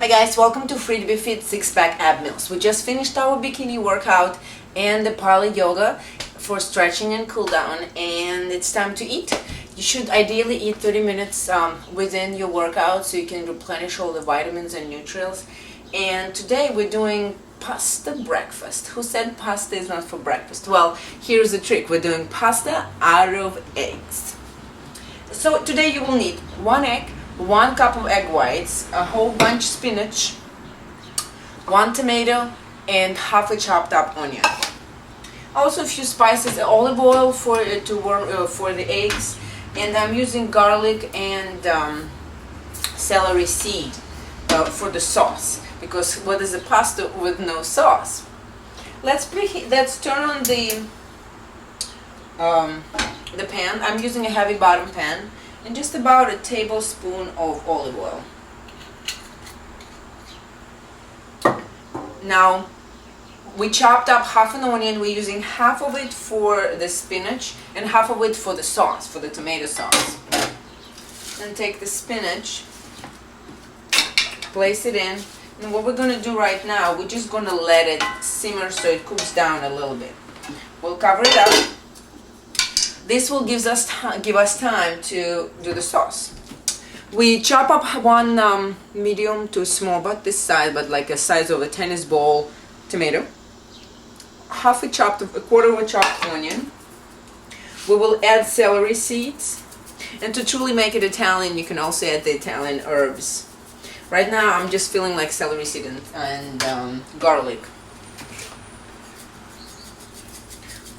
Hi guys, welcome to FreeToBeFit 6-pack ab meals. We just finished our bikini workout and the parlor yoga for stretching and cool down, and it's time to eat. You should ideally eat 30 minutes within your workout so you can replenish all the vitamins and nutrients. And today we're doing pasta breakfast. Who said pasta is not for breakfast? Well, here's the trick. We're doing pasta out of eggs. So today you will need 1 egg, 1 cup of egg whites, a whole bunch spinach, 1 tomato, and half a chopped up onion. Also a few spices, olive oil for the eggs, and I'm using garlic and celery seed for the sauce, because what is a pasta with no sauce? Let's turn on the pan. I'm using a heavy bottom pan, and just about a tablespoon of olive oil. Now, we chopped up half an onion. We're using half of it for the spinach and half of it for the sauce, for the tomato sauce. And take the spinach, place it in, and what we're going to do right now, we're just going to let it simmer so it cooks down a little bit. We'll cover it up. This will give us time to do the sauce. We chop up 1 medium to small, about this size, but like a size of a tennis ball tomato. A quarter of a chopped onion. We will add celery seeds, and to truly make it Italian, you can also add the Italian herbs. Right now, I'm just feeling like celery seed and garlic.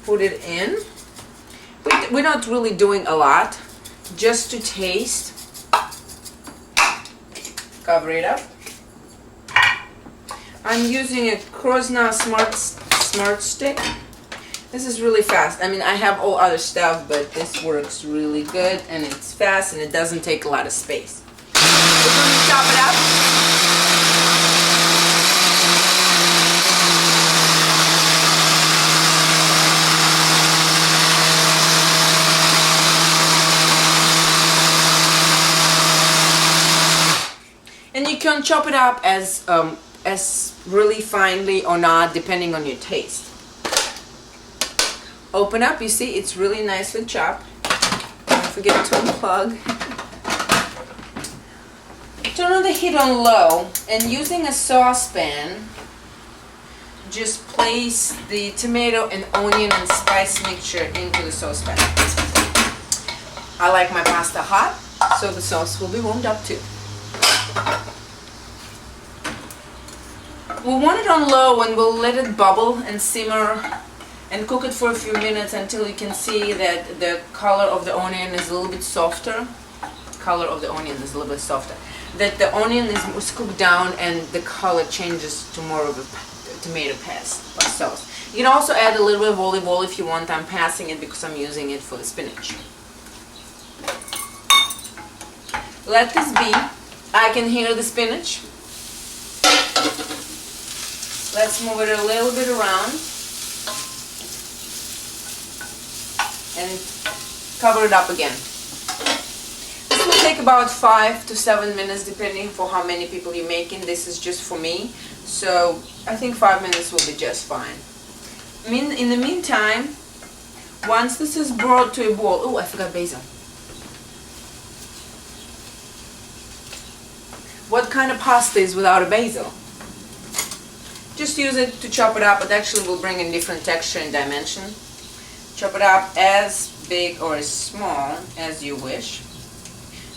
Put it in. We're not really doing a lot, just to taste. Cover it up. I'm using a Krosna Smart Stick. This is really fast. I mean, I have all other stuff, but this works really good, and it's fast, and it doesn't take a lot of space. We're going to chop it up. And you can chop it up as really finely or not, depending on your taste. Open up, you see it's really nicely chopped. Don't forget to unplug. Turn on the heat on low, and using a saucepan, just place the tomato and onion and spice mixture into the saucepan. I like my pasta hot, so the sauce will be warmed up too. We'll want it on low, and we'll let it bubble and simmer and cook it for a few minutes until you can see that the color of the onion is a little bit softer. That the onion is cooked down and the color changes to more of a tomato paste sauce. You can also add a little bit of olive oil if you want. I'm passing it because I'm using it for the spinach. Let this be. I can hear the spinach. Let's move it a little bit around and cover it up again. This will take about 5 to 7 minutes depending for how many people you're making. This is just for me, so I think 5 minutes will be just fine. In the meantime, once this is brought to a boil, oh, I forgot basil. What kind of pasta is without a basil? Just use it to chop it up. It actually will bring in different texture and dimension. Chop it up as big or as small as you wish.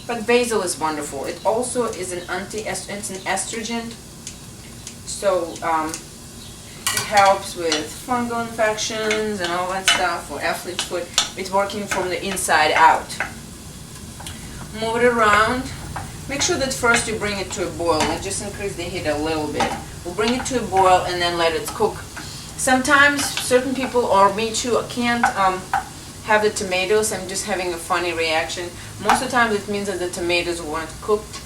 But basil is wonderful. It also is an it's an estrogen, so it helps with fungal infections and all that stuff for athlete's foot. It's working from the inside out. Move it around. Make sure that first you bring it to a boil and just increase the heat a little bit. We'll bring it to a boil and then let it cook. Sometimes certain people, or me too, can't have the tomatoes. I'm just having a funny reaction. Most of the time it means that the tomatoes weren't cooked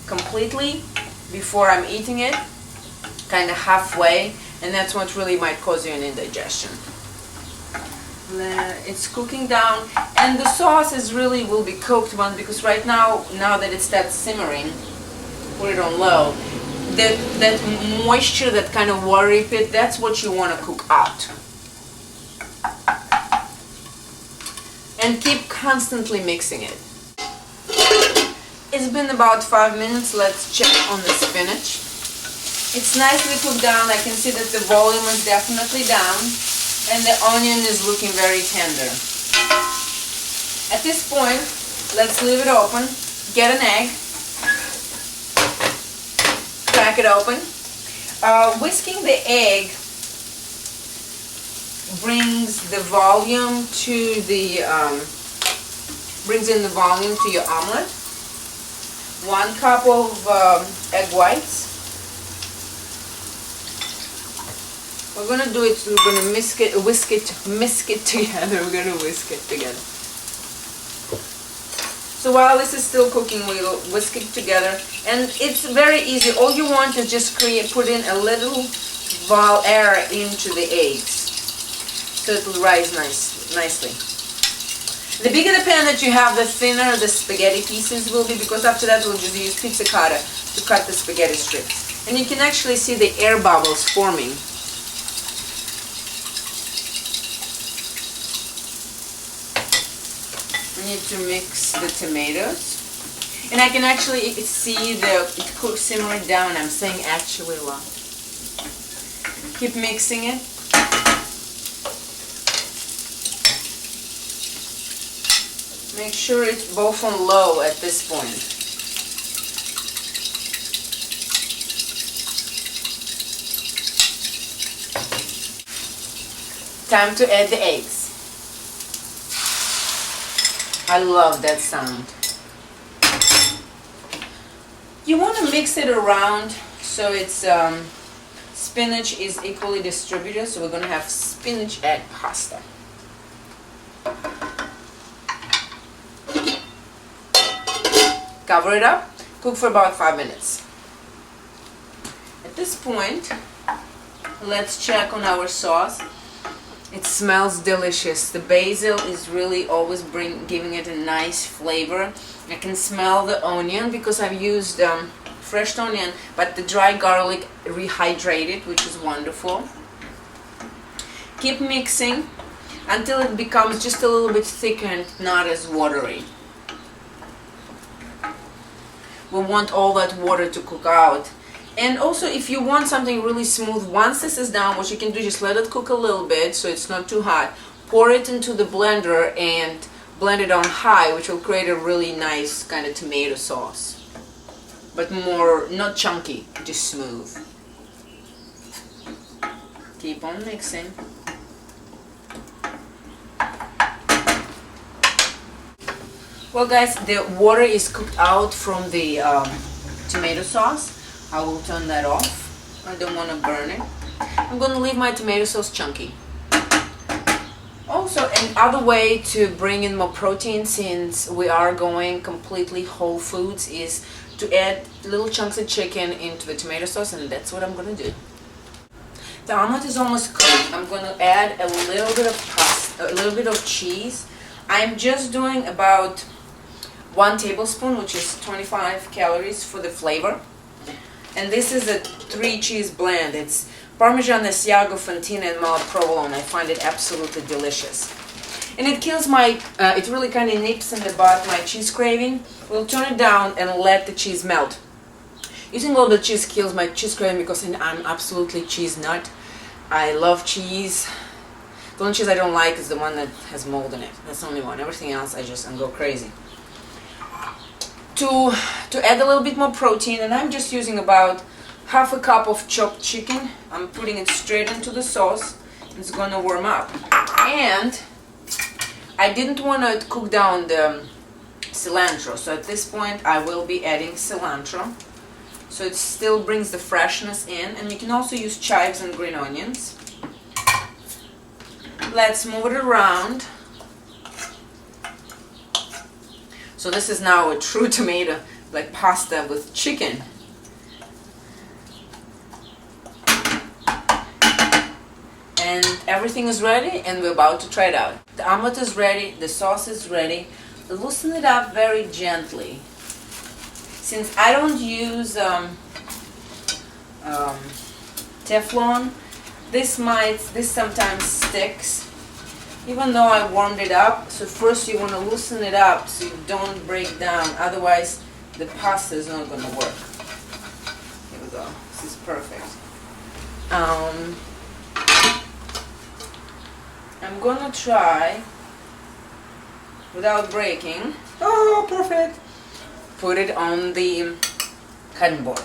completely before I'm eating it, kind of halfway, and that's what really might cause you an indigestion. It's cooking down, and the sauce will be cooked because right now that it starts simmering, put it on low, that moisture, that kind of watery bit, that's what you want to cook out. And keep constantly mixing it. It's been about 5 minutes. Let's check on the spinach. It's nicely cooked down. I can see that the volume is definitely down, and the onion is looking very tender. At this point, let's leave it open. Get an egg. Crack it open. Whisking the egg brings the volume to the brings in the volume to your omelet. 1 cup of egg whites. We're gonna do it. We're gonna whisk it together. We're gonna whisk it together. So while this is still cooking, we'll whisk it together, and it's very easy. All you want is just put in a little air into the eggs, so it will rise nicely. The bigger the pan that you have, the thinner the spaghetti pieces will be, because after that we'll just use pizza cutter to cut the spaghetti strips. And you can actually see the air bubbles forming. We need to mix the tomatoes. And I can actually see it simmering down. I'm saying actually a lot. Keep mixing it. Make sure it's both on low at this point. Time to add the eggs. I love that sound. You want to mix it around so it's spinach is equally distributed. So we're going to have spinach egg pasta. Cover it up, cook for about 5 minutes. At this point, let's check on our sauce. It smells delicious. The basil is really always giving it a nice flavor. I can smell the onion because I've used fresh onion, but the dry garlic rehydrated, which is wonderful. Keep mixing until it becomes just a little bit thicker and not as watery. We want all that water to cook out. And also, if you want something really smooth, once this is done, what you can do is just let it cook a little bit so it's not too hot. Pour it into the blender and blend it on high, which will create a really nice kind of tomato sauce. But more, not chunky, just smooth. Keep on mixing. Well guys, the water is cooked out from the tomato sauce. I will turn that off. I don't want to burn it. I'm going to leave my tomato sauce chunky. Also, another way to bring in more protein, since we are going completely whole foods, is to add little chunks of chicken into the tomato sauce, and that's what I'm going to do. The omelet is almost cooked. I'm going to add a little bit of pasta, a little bit of cheese. I'm just doing about 1 tablespoon, which is 25 calories for the flavor. And this is a 3-cheese blend. It's Parmesan, Asiago, Fontina, and Malaprovolone. I find it absolutely delicious. And it kills it really kind of nips in the bud my cheese craving. We'll turn it down and let the cheese melt. Using a little bit of cheese kills my cheese craving because I'm absolutely cheese nut. I love cheese. The only cheese I don't like is the one that has mold in it. That's the only one. Everything else I go crazy. To add a little bit more protein, and I'm just using about half a cup of chopped chicken. I'm putting it straight into the sauce. It's going to warm up. And I didn't want to cook down the cilantro, so at this point I will be adding cilantro. So it still brings the freshness in, and you can also use chives and green onions. Let's move it around. So this is now a true tomato, like pasta with chicken. And everything is ready, and we're about to try it out. The omelet is ready, the sauce is ready. Loosen it up very gently. Since I don't use Teflon. This sometimes sticks, even though I warmed it up. So first you want to loosen it up so you don't break down, otherwise the pasta is not going to work. Here we go. This is perfect. I'm gonna try without breaking. Oh, perfect! Put it on the cutting board.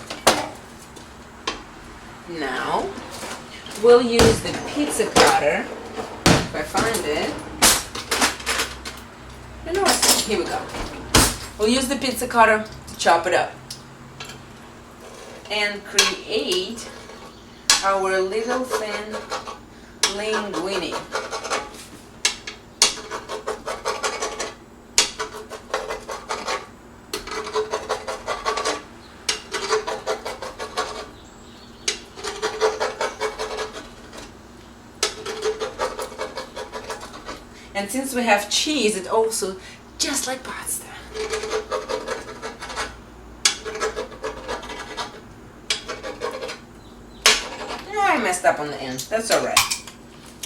Now we'll use the pizza cutter, if I find it. You know what? Here we go. We'll use the pizza cutter to chop it up and create our little thin linguini. And since we have cheese, it also just like pasta. I messed up on the end. That's alright.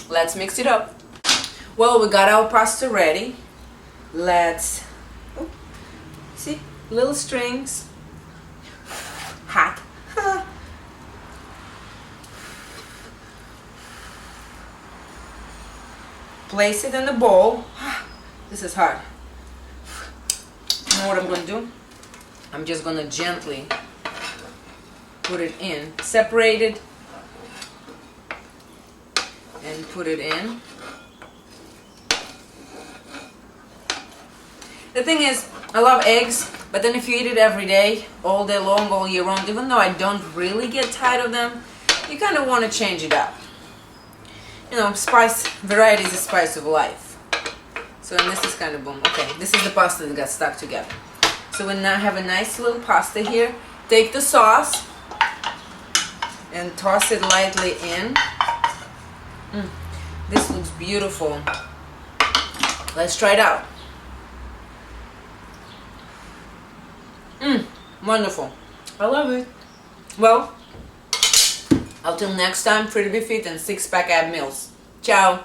Let's mix it up. Well, we got our pasta ready. Let's see, little strings. Hot. Place it in the bowl. This is hard. You know what I'm going to do? I'm just going to gently put it in. Separate it and put it in. The thing is, I love eggs, but then if you eat it every day, all day long, all year round, even though I don't really get tired of them, you kind of want to change it up. You know, spice, variety is the spice of life. So, and this is kind of boom. Okay, this is the pasta that got stuck together. So we now have a nice little pasta here. Take the sauce and toss it lightly in. This looks beautiful. Let's try it out. Wonderful. I love it. Well, until next time, FreeToBeFit and 6-pack ab meals. Ciao.